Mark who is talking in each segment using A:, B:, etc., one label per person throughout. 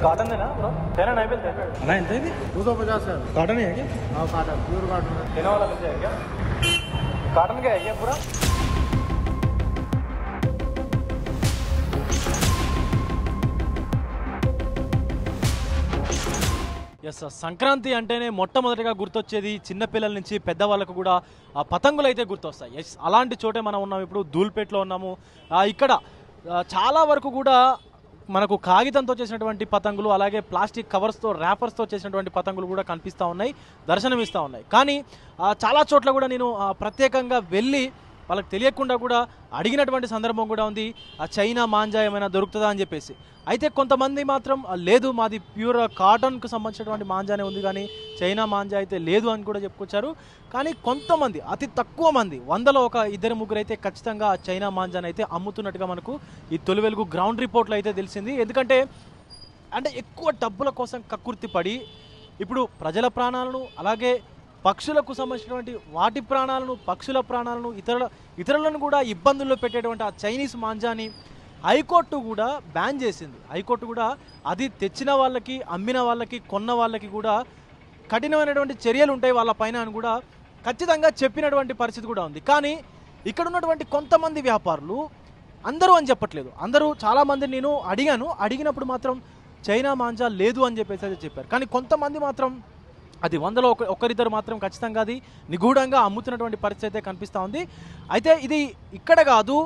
A: Cotton देना bro, तेरा नहीं मिलता है ना? इतना ही
B: 250 है।
A: कॉटन ही है क्या?
B: हाँ कॉटन, प्योर कॉटन है।
A: देने वाला मिल जाएगा क्या? कॉटन का है क्या पूरा? ఎస్ సంక్రాంతి అంటేనే మొట్టమొదటిగా గుర్తొచ్చేది చిన్నపిల్లల నుంచి పెద్దవాళ్ళకు కూడా ఆ పతంగులు అయితే గుర్తొస్తాయి. ఎస్ అలాంటి చోటే మనం ఉన్నాం, ఇప్పుడు ధూల్పేట్లో ఉన్నాము. ఇక్కడ చాలా వరకు కూడా మనకు కాగితంతో చేసినటువంటి పతంగులు, అలాగే ప్లాస్టిక్ కవర్స్తో ర్యాపర్స్తో చేసినటువంటి పతంగులు కూడా కనిపిస్తూ ఉన్నాయి, దర్శనమిస్తూ ఉన్నాయి. కానీ చాలా చోట్ల కూడా నేను ప్రత్యేకంగా వెళ్ళి వాళ్ళకి తెలియకుండా కూడా అడిగినటువంటి సందర్భం కూడా ఉంది, ఆ చైనా మాంజా ఏమైనా దొరుకుతుందా అని చెప్పేసి. అయితే కొంతమంది మాత్రం లేదు, మాది ప్యూర్ కాటన్కు సంబంధించినటువంటి మాంజానే ఉంది కానీ చైనా మాంజా అయితే లేదు అని కూడా చెప్పుకొచ్చారు. కానీ కొంతమంది, అతి తక్కువ మంది, 100లో ఒక 2-3 అయితే ఖచ్చితంగా చైనా మాంజాని అయితే అమ్ముతున్నట్టుగా మనకు ఈ తొలి వెలుగు గ్రౌండ్ రిపోర్ట్లో అయితే తెలిసింది. ఎందుకంటే ఎక్కువ డబ్బుల కోసం కక్కుర్తి పడి ఇప్పుడు ప్రజల ప్రాణాలను, అలాగే పక్షులకు సంబంధించినటువంటి వాటి ప్రాణాలను, పక్షుల ప్రాణాలను, ఇతరులను కూడా ఇబ్బందుల్లో పెట్టేటువంటి ఆ చైనీస్ మాంజాని హైకోర్టు కూడా బ్యాన్ చేసింది. హైకోర్టు కూడా అది తెచ్చిన వాళ్ళకి, అమ్మిన వాళ్ళకి, కొన్న వాళ్ళకి కూడా కఠినమైనటువంటి చర్యలు ఉంటాయి వాళ్ళ పైన అని కూడా ఖచ్చితంగా చెప్పినటువంటి పరిస్థితి కూడా ఉంది. కానీ ఇక్కడ ఉన్నటువంటి కొంతమంది వ్యాపారులు, అందరూ అని చెప్పట్లేదు, అందరూ చాలామంది నేను అడిగినప్పుడు మాత్రం చైనా మాంజా లేదు అని చెప్పేసి చెప్పారు. కానీ కొంతమంది మాత్రం అది 100లో ఒకరిద్దరు మాత్రం ఖచ్చితంగా అది నిగూఢంగా అమ్ముతున్నటువంటి పరిస్థితి అయితే కనిపిస్తూ ఉంది. అయితే ఇది ఇక్కడ కాదు,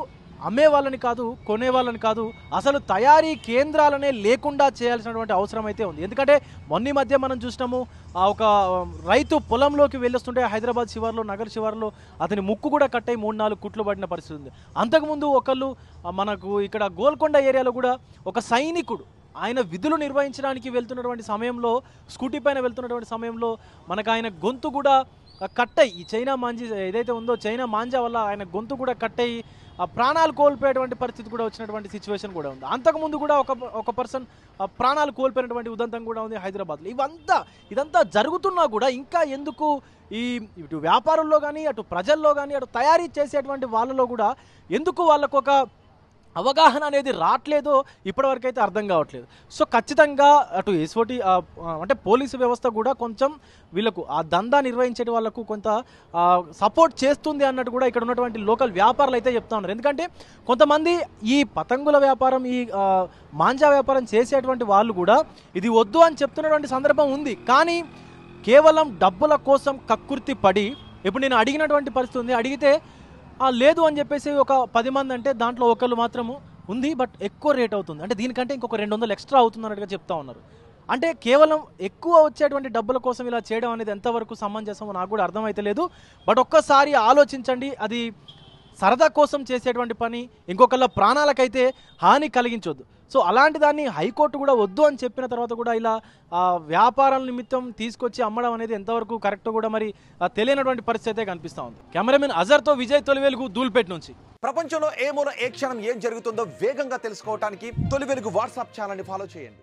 A: అమ్మే వాళ్ళని కాదు, కొనే వాళ్ళని కాదు, అసలు తయారీ కేంద్రాలనే లేకుండా చేయాల్సినటువంటి అవసరం అయితే ఉంది. ఎందుకంటే మొన్న మధ్య మనం చూసినాము, ఒక రైతు పొలంలోకి వెళ్ళొస్తుంటే హైదరాబాద్ శివార్లో, నగర్ శివార్లో అతని ముక్కు కూడా కట్టయి 3-4 కుట్లు పడిన పరిస్థితి ఉంది. అంతకుముందు ఒకళ్ళు మనకు ఇక్కడ గోల్కొండ ఏరియాలో కూడా ఒక సైనికుడు ఆయన విధులు నిర్వహించడానికి వెళ్తున్నటువంటి సమయంలో, స్కూటీ పైన వెళ్తున్నటువంటి సమయంలో మనకు ఆయన గొంతు కూడా కట్టయి, ఈ చైనా మాంజీ ఏదైతే ఉందో చైనా మాంజా వల్ల ఆయన గొంతు కూడా కట్టయి ప్రాణాలు కోల్పోయేటువంటి పరిస్థితి కూడా వచ్చినటువంటి సిచ్యువేషన్ కూడా ఉంది. అంతకుముందు కూడా ఒక పర్సన్ ప్రాణాలు కోల్పోయినటువంటి ఉదంతం కూడా ఉంది హైదరాబాద్లో. ఇదంతా జరుగుతున్నా కూడా ఇంకా ఎందుకు ఇటు వ్యాపారుల్లో కానీ, అటు ప్రజల్లో కానీ, అటు తయారీ చేసేటువంటి వాళ్ళలో కూడా ఎందుకు వాళ్ళకు ఒక అవగాహన అనేది రావట్లేదో ఇప్పటివరకు అయితే అర్థం కావట్లేదు. సో ఖచ్చితంగా అటు ఎస్ఓటి అంటే పోలీసు వ్యవస్థ కూడా కొంచెం వీళ్ళకు ఆ దందా నిర్వహించే వాళ్ళకు కొంత సపోర్ట్ చేస్తుంది అన్నట్టు కూడా ఇక్కడ ఉన్నటువంటి లోకల్ వ్యాపారులు అయితే చెప్తా ఉన్నారు. ఎందుకంటే కొంతమంది ఈ పతంగుల వ్యాపారం, ఈ మాంజా వ్యాపారం చేసేటువంటి వాళ్ళు కూడా ఇది వద్దు అని చెప్తున్నటువంటి సందర్భం ఉంది. కానీ కేవలం డబ్బుల కోసం కక్కుర్తి పడి, ఇప్పుడు నేను అడిగినటువంటి పరిస్థితి ఉంది, అడిగితే లేదు అని చెప్పేసి ఒక 10 మంది అంటే దాంట్లో ఒకళ్ళు మాత్రము ఉంది, బట్ ఎక్కువ రేట్ అవుతుంది, అంటే దీనికంటే ఇంకొక 200 ఎక్స్ట్రా అవుతుంది అన్నట్టుగా చెప్తా ఉన్నారు. అంటే కేవలం ఎక్కువ వచ్చేటువంటి డబ్బుల కోసం ఇలా చేయడం అనేది ఎంతవరకు సమంజసమో నాకు కూడా అర్థమైతే లేదు. బట్ ఒక్కసారి ఆలోచించండి, అది సరదా కోసం చేసేటువంటి పని, ఇంకొకళ్ళ ప్రాణాలకైతే హాని కలిగించొద్దు. సో అలాంటి దాన్ని హైకోర్టు కూడా వద్దు అని చెప్పిన తర్వాత కూడా ఇలా వ్యాపారాల నిమిత్తం తీసుకొచ్చి అమ్మడం అనేది ఎంతవరకు కరెక్ట్ కూడా మరి తెలియనటువంటి పరిస్థితి కనిపిస్తూ ఉంది. కెమెరామెన్ అజర్తో విజయ్, తొలి వెలుగు, ధూల్పేట్ నుంచి.
C: ప్రపంచంలో ఏ మూల ఏ క్షణం ఏం జరుగుతుందో వేగంగా తెలుసుకోవడానికి తొలి వెలుగు వాట్సాప్ ఛానల్ని ఫాలో చేయండి.